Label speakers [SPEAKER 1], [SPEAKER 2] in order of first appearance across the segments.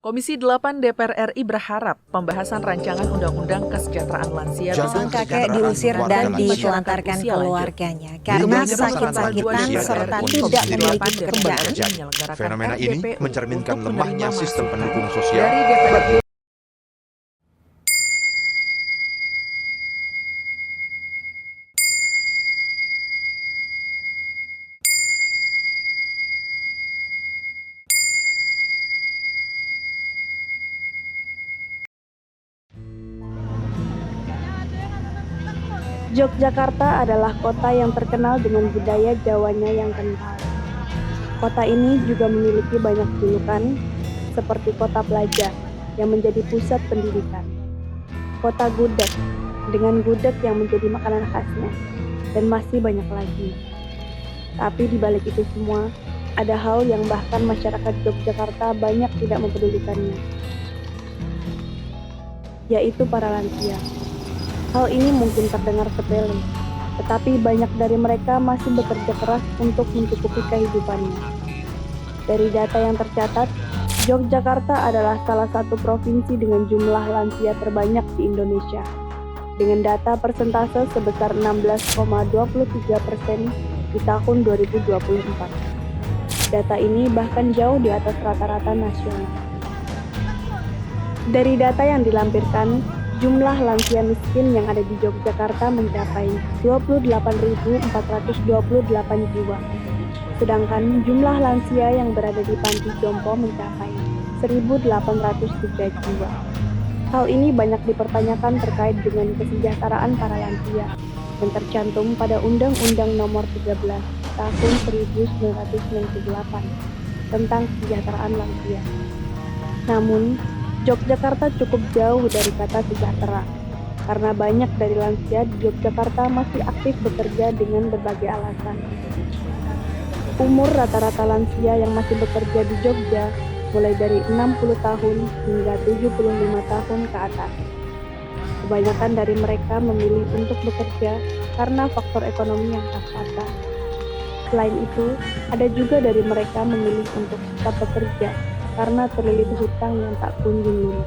[SPEAKER 1] Komisi 8 DPR RI berharap pembahasan rancangan Undang-Undang Kesejahteraan Lansia
[SPEAKER 2] Sang kakek diusir dan ditelantarkan keluarganya karena sakit-sakitan serta tidak memiliki pekerjaan.
[SPEAKER 3] Fenomena ini mencerminkan lemahnya sistem pendukung sosial.
[SPEAKER 4] Yogyakarta adalah kota yang terkenal dengan budaya Jawanya yang kental. Kota ini juga memiliki banyak julukan, seperti Kota Pelajar yang menjadi pusat pendidikan, Kota Gudeg dengan gudeg yang menjadi makanan khasnya, dan masih banyak lagi. Tapi di balik itu semua, ada hal yang bahkan masyarakat Yogyakarta banyak tidak mempedulikannya, yaitu para lansia. Hal ini mungkin terdengar sepele, tetapi banyak dari mereka masih bekerja keras untuk mencukupi kehidupannya. Dari data yang tercatat, Yogyakarta adalah salah satu provinsi dengan jumlah lansia terbanyak di Indonesia, dengan data persentase sebesar 16,23% di tahun 2024. Data ini bahkan jauh di atas rata-rata nasional. Dari data yang dilampirkan, jumlah lansia miskin yang ada di Yogyakarta mencapai 28.428 jiwa. Sedangkan jumlah lansia yang berada di panti jompo mencapai 1.803 jiwa. Hal ini banyak dipertanyakan terkait dengan kesejahteraan para lansia yang tercantum pada Undang-Undang Nomor 13 Tahun 1998 tentang kesejahteraan lansia. Namun, Yogyakarta cukup jauh dari kata sejahtera, karena banyak dari lansia di Yogyakarta masih aktif bekerja dengan berbagai alasan. Umur rata-rata lansia yang masih bekerja di Jogja mulai dari 60 tahun hingga 75 tahun ke atas. Kebanyakan dari mereka memilih untuk bekerja karena faktor ekonomi yang pas-pasan. Selain itu, ada juga dari mereka memilih untuk tetap bekerja karena terlilit hutang yang tak kunjung lunas.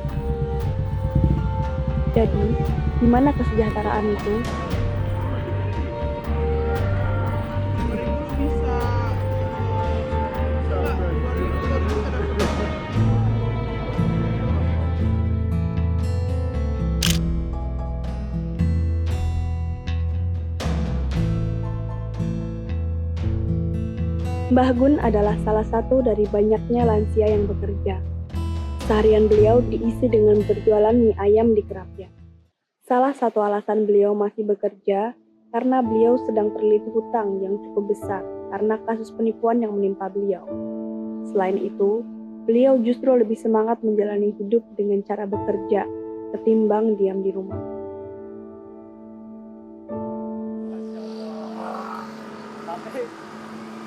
[SPEAKER 4] Jadi, di mana kesejahteraan itu? Mbah Gun adalah salah satu dari banyaknya lansia yang bekerja. Seharian beliau diisi dengan berjualan mie ayam di Kerapia. Salah satu alasan beliau masih bekerja karena beliau sedang terlilit hutang yang cukup besar karena kasus penipuan yang menimpa beliau. Selain itu, beliau justru lebih semangat menjalani hidup dengan cara bekerja ketimbang diam di rumah.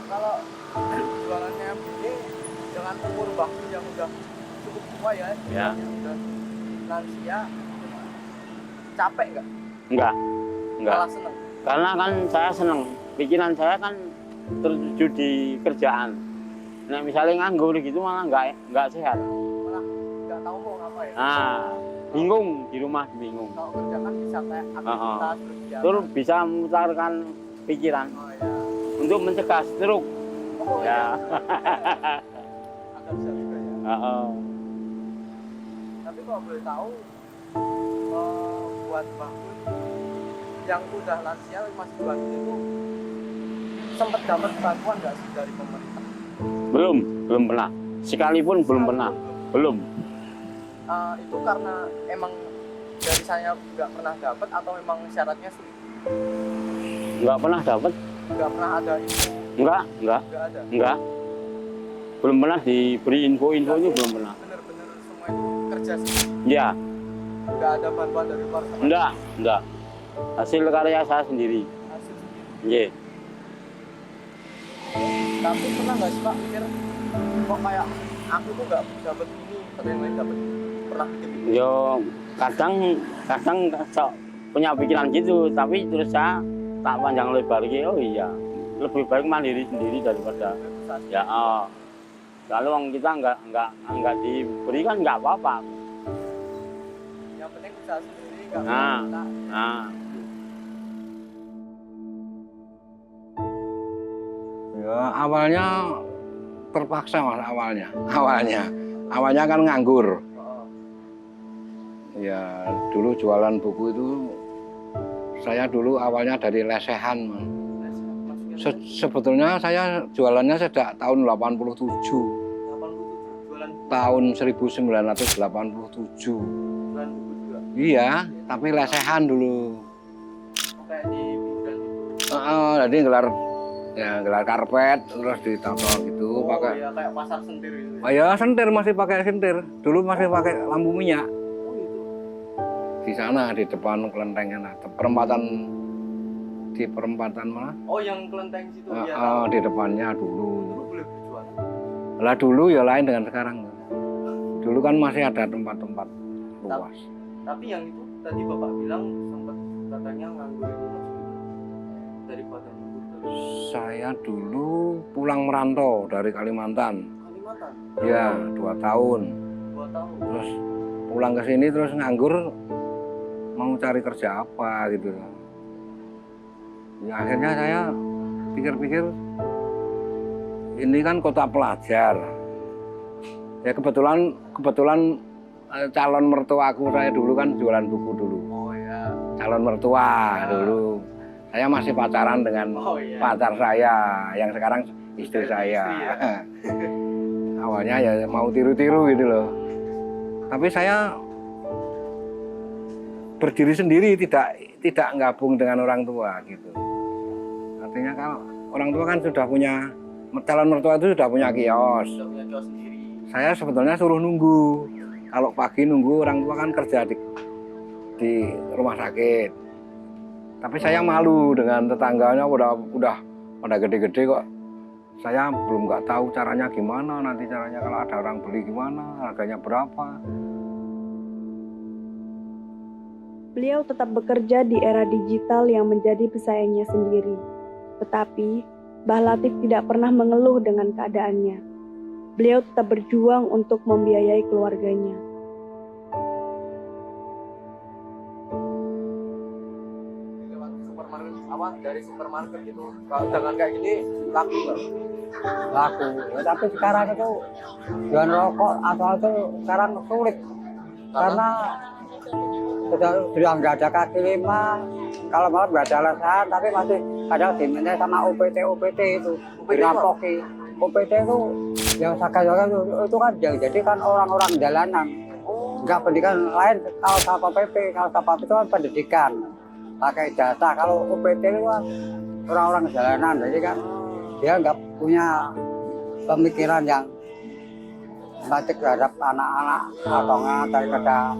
[SPEAKER 5] Kalau jualannya begini dengan umur bakti yang udah cukup tua ya. Udah lansia, capek nggak?
[SPEAKER 6] Enggak.
[SPEAKER 5] Malah seneng.
[SPEAKER 6] Karena kan saya seneng, pikiran saya kan tertuju di kerjaan. Nah misalnya nganggur gitu malah nggak sehat.
[SPEAKER 5] Malah nggak tahu mau ngapain.
[SPEAKER 6] Bingung di rumah bingung.
[SPEAKER 5] Kalau kerja kan bisa kayak aktivitas berjalan.
[SPEAKER 6] Terus bisa memutarkan pikiran. Untuk mencegah stroke.
[SPEAKER 5] Agak bisa juga ya. Tapi kalau boleh tahu, buat Mbak Gun yang udah lansia masih bantu itu sempat dapat bantuan nggak sih dari pemerintah?
[SPEAKER 6] Belum pernah. Sekalipun belum pernah. Belum.
[SPEAKER 5] Itu karena emang dari saya nggak pernah dapat atau memang syaratnya sulit?
[SPEAKER 6] Nggak pernah dapat.
[SPEAKER 5] Nggak pernah ada info?
[SPEAKER 6] Enggak
[SPEAKER 5] ada?
[SPEAKER 6] Enggak. Belum pernah diberi info-info itu belum pernah.
[SPEAKER 5] Bener-bener semua itu kerja sendiri?
[SPEAKER 6] Iya.
[SPEAKER 5] Nggak ada bantuan dari luar sama?
[SPEAKER 6] Enggak. Hasil karya saya sendiri.
[SPEAKER 5] Hasil sendiri?
[SPEAKER 6] Iya.
[SPEAKER 5] Tapi pernah nggak sih Pak mikir, kok kayak aku tuh nggak dapat ini, atau yang lain dapat? Pernah mikir gitu?
[SPEAKER 6] Yo kadang punya pikiran gitu, tapi terus saya tak panjang lebar gitu. Oh iya, lebih baik mandiri sendiri daripada ya. Kalau uang kita nggak diberikan nggak apa-apa.
[SPEAKER 5] Yang penting usaha sendiri nggak
[SPEAKER 6] Nah,
[SPEAKER 5] minta.
[SPEAKER 6] nah. Ya awalnya terpaksa mas awalnya kan nganggur. Ya dulu jualan buku itu saya dulu awalnya dari lesehan mas. Sebetulnya saya jualannya sejak tahun 87.
[SPEAKER 5] Jualan
[SPEAKER 6] Tahun 1987.
[SPEAKER 5] jualan buku juga.
[SPEAKER 6] Iya, tapi lesehan dulu.
[SPEAKER 5] Kayak di pinggiran gitu.
[SPEAKER 6] Jadi gelar karpet terus ditato gitu
[SPEAKER 5] Oh
[SPEAKER 6] pakai.
[SPEAKER 5] iya, kayak pasar sentir gitu.
[SPEAKER 6] Oh ya sentir, masih pakai sentir. Dulu masih pakai lampu minyak.
[SPEAKER 5] Oh gitu.
[SPEAKER 6] Di sana di depan kelenteng sana, di perempatan mana?
[SPEAKER 5] Oh yang kelenteng situ ya.
[SPEAKER 6] Di depannya dulu.
[SPEAKER 5] Dulu boleh berjualan.
[SPEAKER 6] Lah dulu ya lain dengan sekarang. Dulu kan masih ada tempat-tempat luas.
[SPEAKER 5] Tapi yang itu tadi Bapak bilang sempat katanya nganggur itu daripada nganggur terus.
[SPEAKER 6] Saya dulu pulang merantau dari Kalimantan.
[SPEAKER 5] Kalimantan.
[SPEAKER 6] Ya 2 tahun.
[SPEAKER 5] 2 tahun.
[SPEAKER 6] Terus pulang ke sini terus nganggur, mau cari kerja apa gitu. Ya akhirnya saya pikir-pikir ini kan kota pelajar. Ya kebetulan calon mertuaku saya dulu kan jualan buku dulu.
[SPEAKER 5] Oh ya.
[SPEAKER 6] Calon mertua dulu. Saya masih pacaran dengan pacar saya yang sekarang istri saya. Awalnya ya mau tiru-tiru gitu loh. Tapi saya berdiri sendiri, tidak gabung dengan orang tua gitu. Artinya kalau orang tua kan sudah punya, calon mertua itu sudah punya kios.
[SPEAKER 5] Sudah punya kios sendiri.
[SPEAKER 6] Saya sebetulnya suruh nunggu. Kalau pagi nunggu orang tua kan kerja di rumah sakit. Tapi saya malu dengan tetangganya udah pada gede-gede kok. Saya belum nggak tahu caranya gimana, nanti caranya kalau ada orang beli gimana, harganya berapa.
[SPEAKER 4] Beliau tetap bekerja di era digital yang menjadi pesaingnya sendiri. Tetapi, Mbah Latif tidak pernah mengeluh dengan keadaannya. Beliau tetap berjuang untuk membiayai keluarganya.
[SPEAKER 5] Dari supermarket gitu. Kalau dengan kayak gini laku nggak?
[SPEAKER 7] Laku. Ya, tapi sekarang itu jualan rokok asal itu sekarang sulit karena sudah nggak ada kaki lima. Kalau malam nggak ada alasan, tapi masih kadang diminta sama UPT itu dirampoki. UPT itu yang saga itu kan jadi kan orang-orang jalanan. Nggak pendidikan lain. Kalau Satpol PP, itu kan pendidikan. Pakai jasa. Kalau UPT itu kan orang-orang jalanan, jadi kan dia nggak punya pemikiran yang baik terhadap anak-anak atau nggak daripada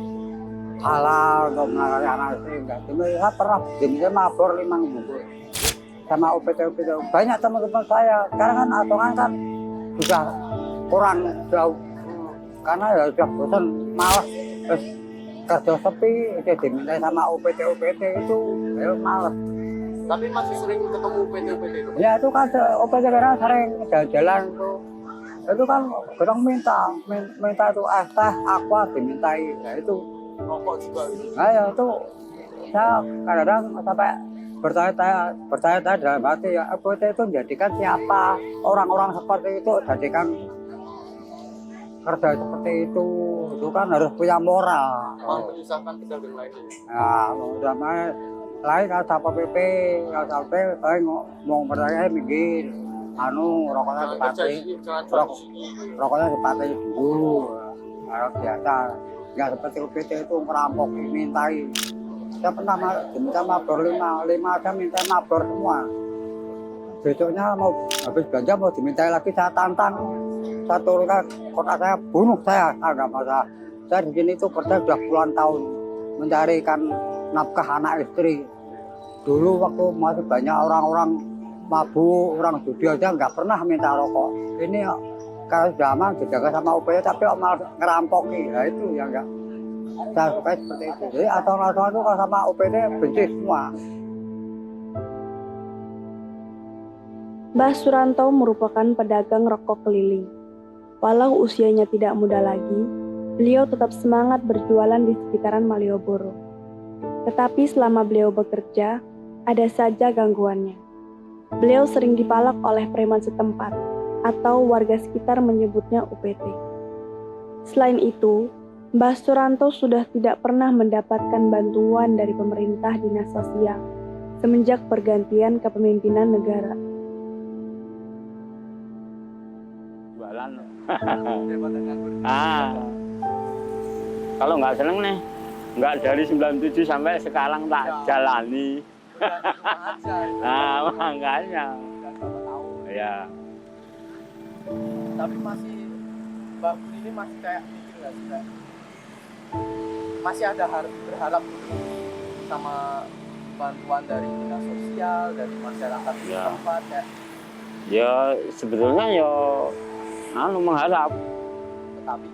[SPEAKER 7] halal untuk menangani anak istri. Enggak. Saya pernah diminta mabur 5 buku sama UPT. Banyak teman-teman saya sekarang kan atongan kan sudah kurang jauh karena ya sudah bosan, malas, terus kerja sepi, dia diminta sama UPT itu, ya malas.
[SPEAKER 5] Tapi masih sering ketemu UPT itu?
[SPEAKER 7] Ya itu kan UPT karena sering jalan-jalan tuh. Itu kan kadang minta itu teh, aqua dimintai, ya itu.
[SPEAKER 5] Rokok juga gitu?
[SPEAKER 7] Nah ya itu, saya kadang-kadang sampai bertanya-tanya dalam hati ya, UPT itu menjadikan siapa? Orang-orang seperti itu jadikan kerja seperti itu kan harus punya moral.
[SPEAKER 5] Menyusahkan pedagang lain.
[SPEAKER 7] Nah, sama lain kalau Satpol PP, saya mau bertanya minggir, rokoknya dipatih dulu, harus biasa. Nggak seperti UPT itu merampok, dimintai. Saya pernah diminta mabur 5 saya minta mabur semua. Besoknya mau habis belanja mau dimintai lagi, saya tantang. Saya turunkan kota saya, bunuh saya nggak masalah. Saya di sini itu kerja sudah puluhan tahun mencarikan nafkah anak istri. Dulu waktu masih banyak orang-orang mabuk, orang judi aja nggak pernah minta rokok. Ini kalau sudah aman dijaga sama UPT tapi malah ngerampoki. Nah itu yang nggak saya suka seperti itu. Jadi atau-atau itu kalau sama UPT benci semua.
[SPEAKER 4] Mbah Suranto merupakan pedagang rokok keliling. Walau usianya tidak muda lagi, beliau tetap semangat berjualan di sekitaran Malioboro. Tetapi selama beliau bekerja, ada saja gangguannya. Beliau sering dipalak oleh preman setempat, atau warga sekitar menyebutnya UPT. Selain itu, Mbah Suranto sudah tidak pernah mendapatkan bantuan dari pemerintah dinas sosial semenjak pergantian kepemimpinan negara.
[SPEAKER 8] Jualan.
[SPEAKER 5] Daripada nganggur.
[SPEAKER 8] Kalau nggak seneng nih, nggak dari 97 sampai sekarang tak jalani.
[SPEAKER 5] Rumah aja.
[SPEAKER 8] Makanya.
[SPEAKER 5] Udah berapa tahun.
[SPEAKER 8] Ya.
[SPEAKER 5] Tapi masih Mbak Bun ini masih kayak mikir nggak sih, kayak masih ada berharap sama bantuan dari dinas sosial, dari masyarakat di
[SPEAKER 8] Ya.
[SPEAKER 5] tempat ya.
[SPEAKER 8] Ya sebetulnya ya mengharap,
[SPEAKER 5] Tetapi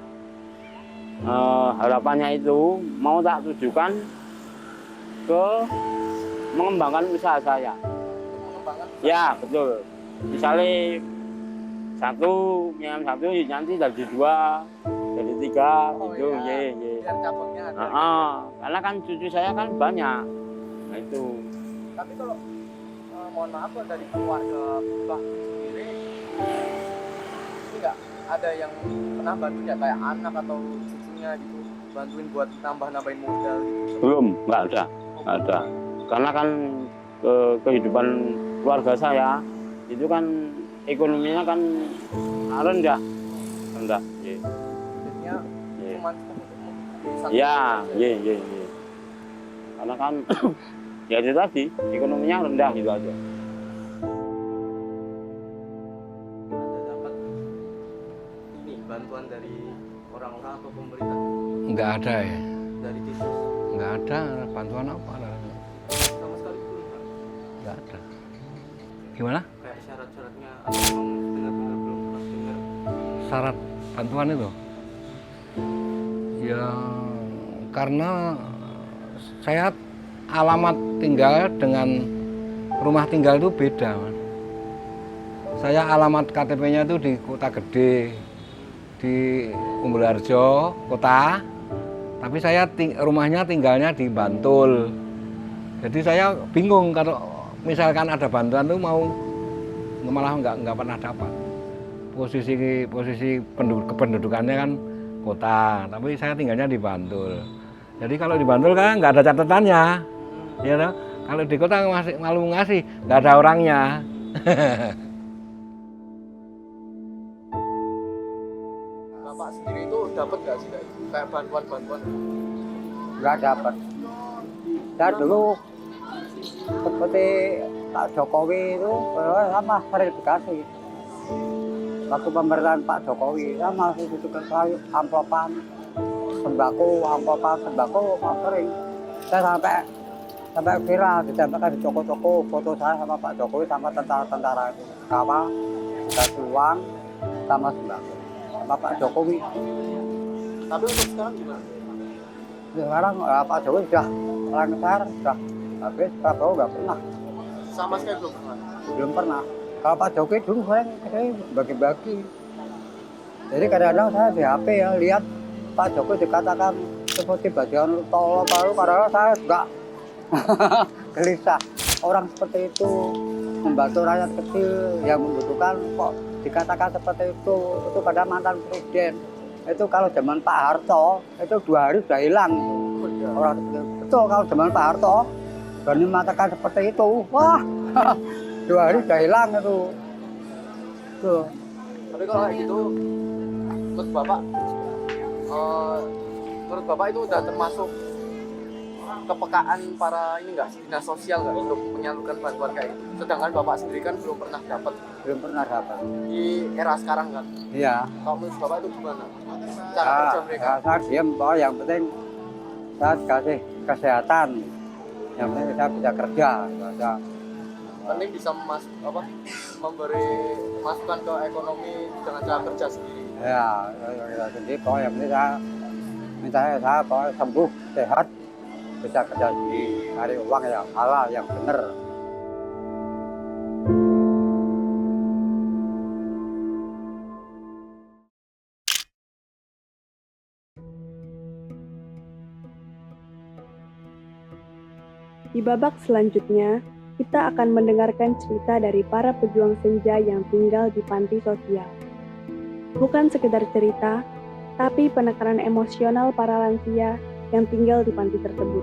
[SPEAKER 8] harapannya itu mau tak tujukan ke mengembangkan usaha saya.
[SPEAKER 5] untuk mengembangkan
[SPEAKER 8] Ya betul. Misalnya satu nanti jadi 2, jadi 3
[SPEAKER 5] Oh,
[SPEAKER 8] gitu.
[SPEAKER 5] iya.
[SPEAKER 8] Ye.
[SPEAKER 5] biar cabangnya ada.
[SPEAKER 8] Karena kan cucu saya kan banyak. Nah itu.
[SPEAKER 5] Tapi kalau mohon maaf kalau dari keluarga Mbah Bun sendiri ini nggak ada yang pernah bantuin ya, kayak anak atau cucunya gitu, bantuin buat nambahin modal gitu.
[SPEAKER 8] Belum, nggak ada. Karena kan kehidupan keluarga saya itu kan ekonominya kan rendah. Ye.
[SPEAKER 5] Jadinya
[SPEAKER 8] Ye.
[SPEAKER 5] cuma cukup untuk satu
[SPEAKER 8] Ya,
[SPEAKER 5] aja.
[SPEAKER 8] ye. Karena kan ya itu tadi ekonominya rendah gitu aja.
[SPEAKER 5] Ada dapat ini bantuan dari orang-orang atau pemerintah
[SPEAKER 6] Nggak ada ya,
[SPEAKER 5] dari dinas
[SPEAKER 6] nggak ada bantuan apa,
[SPEAKER 5] sama sekali belum kan?
[SPEAKER 6] nggak ada. Gimana?
[SPEAKER 5] Kayak syarat-syaratnya atau memang benar-benar belum pernah dengar.
[SPEAKER 6] Syarat bantuan itu? Ya karena saya alamat tinggal dengan rumah tinggal itu beda, Mas. Saya alamat KTP-nya itu di Kota Gede, di Umbul Harjo, kota. Tapi saya rumahnya tinggalnya di Bantul. Jadi saya bingung kalau misalkan ada bantuan tuh mau malah nggak pernah dapat. Posisi kependudukannya kan kota, tapi saya tinggalnya di Bantul. Jadi kalau di Bantul kan nggak ada catatannya, ya toh? Kalau di kota masih malu ngasih, nggak ada orangnya.
[SPEAKER 5] Bapak sendiri itu dapat nggak sih kayak bantuan-bantuan?
[SPEAKER 7] Nggak dapat. Dan dulu seperti Pak Jokowi itu sama verifikasi. Waktu pemerintahan Pak Jokowi sama itu kan saya amplopan sembako sering. Saya sampai viral ditempelkan di toko-toko foto saya sama Pak Jokowi sama tentara-tentara itu kawal, kasih uang sama sembako sama Pak Jokowi.
[SPEAKER 5] Tapi untuk sekarang gimana?
[SPEAKER 7] Sekarang Pak Jokowi sudah lancar, sudah habis. Prabowo nggak pernah,
[SPEAKER 5] Sama sekali belum pernah.
[SPEAKER 7] belum pernah. Kalau Pak Jokowi dulu saya bagi-bagi. Jadi kadang-kadang saya di HP ya lihat Pak Jokowi dikatakan seperti bagian tol baru, padahal saya enggak gelisah. Orang seperti itu membantu rakyat kecil yang membutuhkan kok dikatakan seperti itu pada mantan presiden. Itu kalau zaman Pak Harto itu 2 hari sudah hilang. Orang betul kalau zaman Pak Harto berani mengatakan seperti itu, wah 2 hari sudah hilang itu. Tuh.
[SPEAKER 5] Tapi kalau kayak gitu, menurut Bapak itu udah termasuk kepekaan para ini nggak dinas sosial nggak untuk menyalurkan bantuan kayak gitu. Sedangkan Bapak sendiri kan belum pernah dapat
[SPEAKER 7] Belum pernah dapat.
[SPEAKER 5] di era sekarang kan.
[SPEAKER 7] Iya.
[SPEAKER 5] Kalau menurut Bapak itu gimana? Cara kerja mereka?
[SPEAKER 7] Saya diam, bahwa yang penting saya dikasih kesehatan. Yang penting saya bisa kerja. Bisa.
[SPEAKER 5] Penting bisa memberi masukan ke ekonomi dengan cara kerja sendiri.
[SPEAKER 7] Ya, jadi bahwa yang penting saya minta saya bahwa sembuh, sehat, bisa kerja sendiri, cari uang yang halal, yang benar.
[SPEAKER 4] Di babak selanjutnya, kita akan mendengarkan cerita dari para pejuang senja yang tinggal di panti sosial. Bukan sekedar cerita, tapi penekanan emosional para lansia yang tinggal di panti tersebut.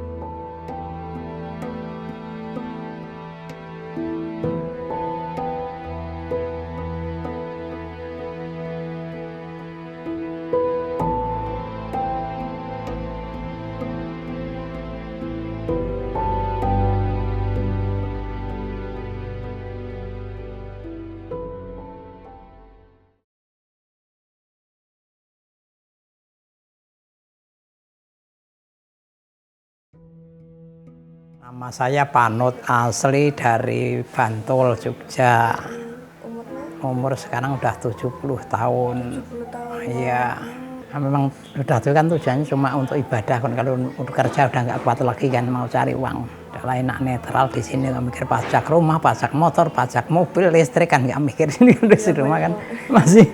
[SPEAKER 9] Nama saya Panut, asli dari Bantul, Jogja. Umur sekarang udah 70 tahun.
[SPEAKER 10] 70 tahun.
[SPEAKER 9] Iya. Memang udah itu kan tujuannya cuma untuk ibadah, kan kalau untuk kerja udah nggak kuat lagi kan, mau cari uang. Udah enak netral di sini, nggak mikir pajak rumah, pajak motor, pajak mobil, listrik kan nggak mikir ini di rumah kan masih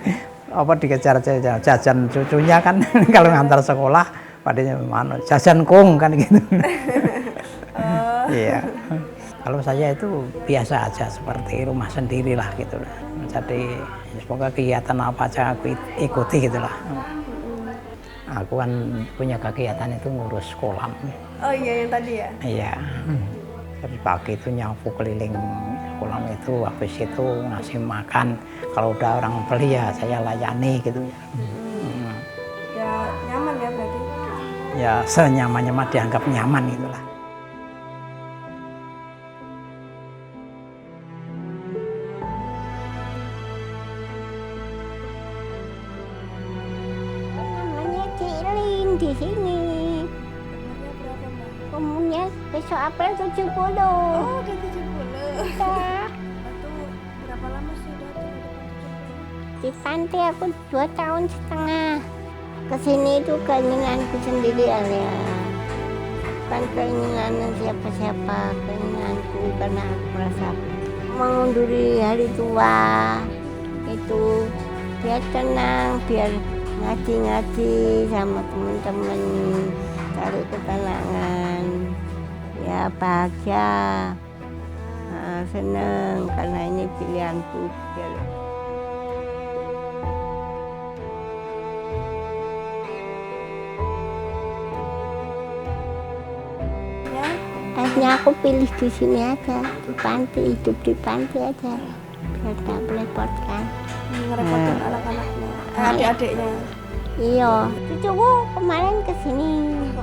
[SPEAKER 9] apa dikejar jajan cucunya kan kalau ngantar sekolah padanya mana jajan kung kan gitu. Iya. Kalau saya itu biasa aja seperti rumah sendiri lah gitu. Jadi semoga kegiatan apa aja aku ikuti gitulah. Aku kan punya kegiatan itu ngurus kolam.
[SPEAKER 10] Oh iya yang tadi ya?
[SPEAKER 9] Iya. Jadi pagi itu nyapu keliling kolam itu, habis itu ngasih makan. Kalau udah orang beli ya saya layani gitu.
[SPEAKER 10] Ya nyaman ya berarti?
[SPEAKER 9] Ya senyamannya mah dianggap nyaman itulah.
[SPEAKER 11] Di sini. Umurnya besok April 70.
[SPEAKER 10] Oh, udah 70.
[SPEAKER 11] Udah.
[SPEAKER 10] Itu berapa lama sih udah
[SPEAKER 11] Di pantai aku 2,5 tahun. Kesini itu keinginanku sendiri ya. Bukan keinginan siapa-siapa, keinginanku karena aku merasa mengunduri hari tua itu biar tenang, biar ngaji-ngaji sama teman-teman, cari ketenangan, ya bahagia, seneng karena ini pilihanku. Akhirnya aku pilih di sini aja, di panti, hidup di panti aja, biar tak merepotkan.
[SPEAKER 10] Ngerepotin anak-anaknya, adik-adiknya.
[SPEAKER 11] Iya, cucuku kemarin kesini,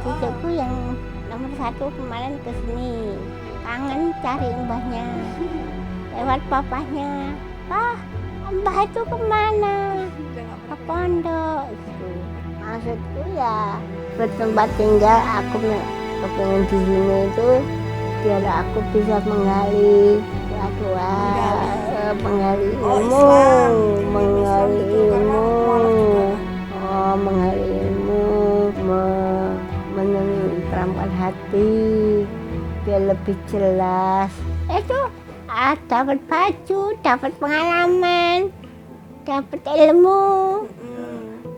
[SPEAKER 11] cucuku yang nomor 1 kemarin kesini, kangen cari mbahnya, lewat papahnya. Ah, mbah itu kemana? Ke pondok. Gitu. Maksudku ya bertempat tinggal, aku kepengen di sini itu biar aku bisa menggali doa, menggali ilmu, menggali ilmu. Menggali ilmu, menenteramkan hati biar lebih jelas. Itu dapat baju, dapat pengalaman, dapat ilmu,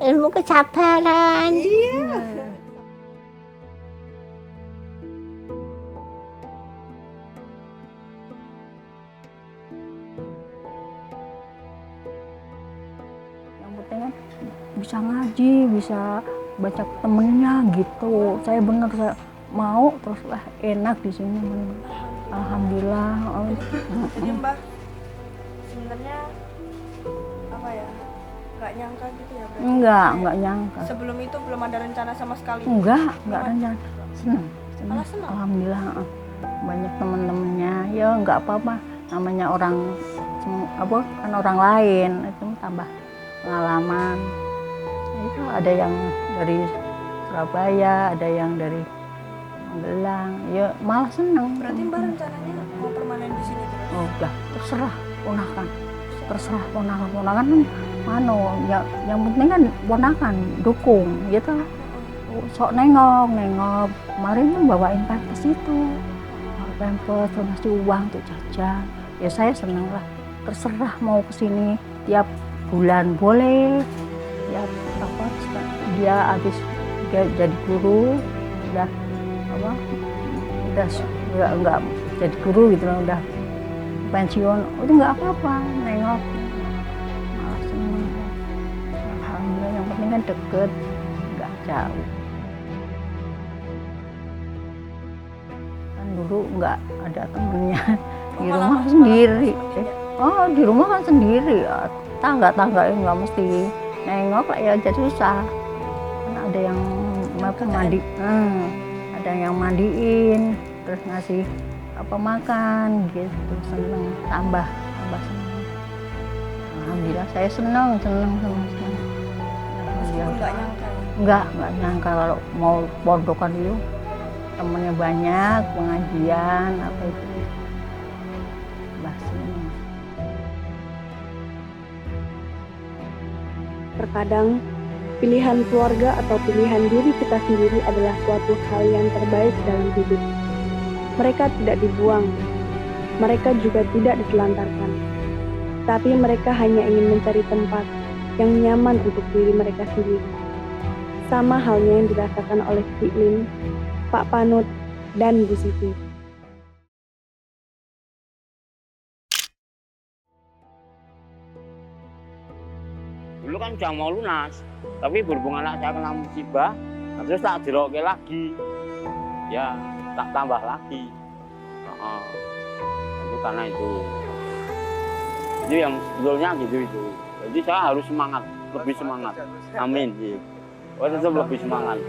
[SPEAKER 11] ilmu kesabaran.
[SPEAKER 10] Iya.
[SPEAKER 12] Yang penting kan bisa ngaji, bisa baca temennya gitu. Saya bener saya mau terus lah enak di sini. Alhamdulillah.
[SPEAKER 10] Jadi Mbak sebenarnya apa ya? Nggak nyangka gitu ya berarti?
[SPEAKER 12] Enggak nyangka.
[SPEAKER 10] Sebelum itu belum ada rencana sama sekali?
[SPEAKER 12] Enggak rencana. Senang.
[SPEAKER 10] Malah senang?
[SPEAKER 12] Alhamdulillah. Banyak temen-temennya, ya enggak apa-apa. Namanya orang kan orang lain itu tambah pengalaman. Itu ada yang dari Surabaya, ada yang dari Magelang, ya malah senang.
[SPEAKER 10] Berarti Mbak rencananya mau permanen di sini terus?
[SPEAKER 12] Oh, udah terserah ponakan, ponakan mano ya, yang penting kan ponakan dukung gitu. Sok nengok kemarin kan bawain pampers itu, pampers terus ngasih uang untuk jajan. Ya saya senang lah, terserah mau kesini tiap bulan boleh. Ya apa dia habis dia jadi guru udah nggak jadi guru gitu loh, udah pensiun, itu nggak apa-apa, nengok malah seneng. Alhamdulillah, yang penting kan deket, nggak jauh. Kan dulu nggak ada temennya, di rumah sendiri. Oh, di rumah kan sendiri, tangga-tangga nggak mesti nengok lah ya, jadi susah. Kan ada yang mandi, ada yang mandiin, terus ngasih apa makan gitu, seneng, tambah seneng. Alhamdulillah saya seneng. Nggak nyangka kalau mau pondokan itu temennya banyak, pengajian apa itu, seneng.
[SPEAKER 4] Terkadang, pilihan keluarga atau pilihan diri kita sendiri adalah suatu hal yang terbaik dalam hidup. Mereka tidak dibuang, mereka juga tidak ditelantarkan. Tapi mereka hanya ingin mencari tempat yang nyaman untuk diri mereka sendiri. Sama halnya yang dirasakan oleh Cik Lin, Pak Panut, dan Bu Siti.
[SPEAKER 8] Dulu kan udah mau lunas, tapi berhubung anak saya kena musibah, terus tak diroke lagi, ya tak tambah lagi. Itu karena itu. Jadi yang sebetulnya gitu itu. Jadi saya harus semangat, lebih semangat. Amin. Oh, tetap lebih semangat.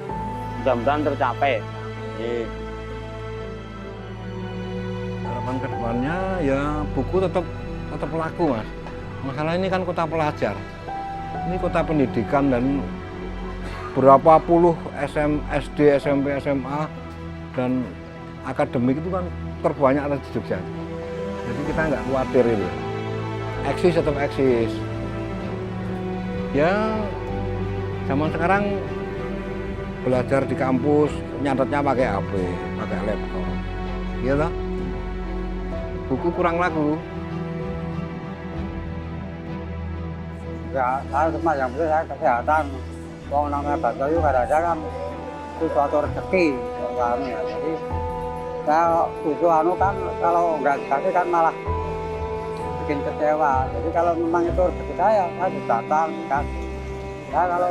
[SPEAKER 8] Mudah-mudahan tercapai.
[SPEAKER 6] Harapan kedepannya ya buku tetap laku, Mas. Masalah ini kan kota pelajar. Ini kota pendidikan dan berapa puluh SD, SMP, SMA dan akademik itu kan terbanyak ada di Jogja. Jadi kita nggak khawatir itu. Eksis tetap eksis. Ya zaman sekarang belajar di kampus nyatetnya pakai HP, pakai laptop. Iya toh? Buku kurang laku.
[SPEAKER 7] Ya, saya cuma yang penting saya kesehatan. Kalau namanya bantu itu kadang-kadang kan itu suatu rezeki. Ya. Jadi saya butuh kan kalau nggak dikasih kan malah bikin kecewa. Jadi kalau memang itu rezeki saya harus datang dikasih. Ya kalau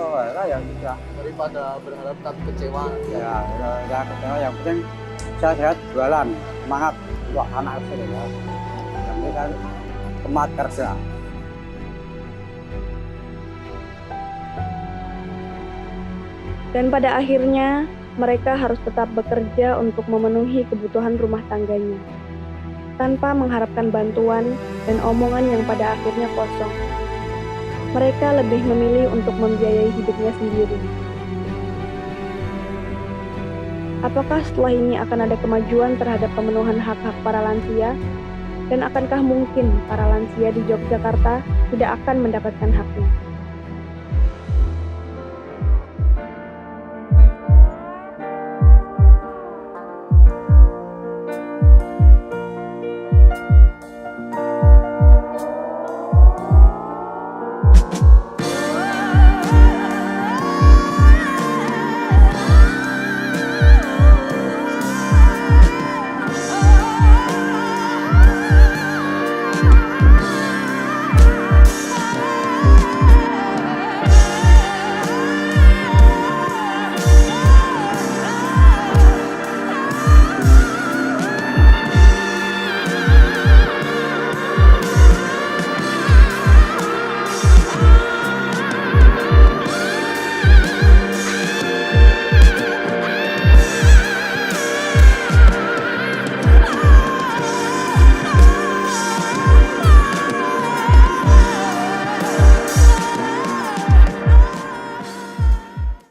[SPEAKER 7] ya sudah.
[SPEAKER 5] Daripada berharap tapi kecewa.
[SPEAKER 7] Ya kecewa. Yang penting saya sehat jualan, semangat untuk anak kecil ya. Yang penting kan semangat kerja.
[SPEAKER 4] Dan pada akhirnya, mereka harus tetap bekerja untuk memenuhi kebutuhan rumah tangganya, tanpa mengharapkan bantuan dan omongan yang pada akhirnya kosong. Mereka lebih memilih untuk membiayai hidupnya sendiri. Apakah setelah ini akan ada kemajuan terhadap pemenuhan hak-hak para lansia? Dan akankah mungkin para lansia di Yogyakarta tidak akan mendapatkan haknya?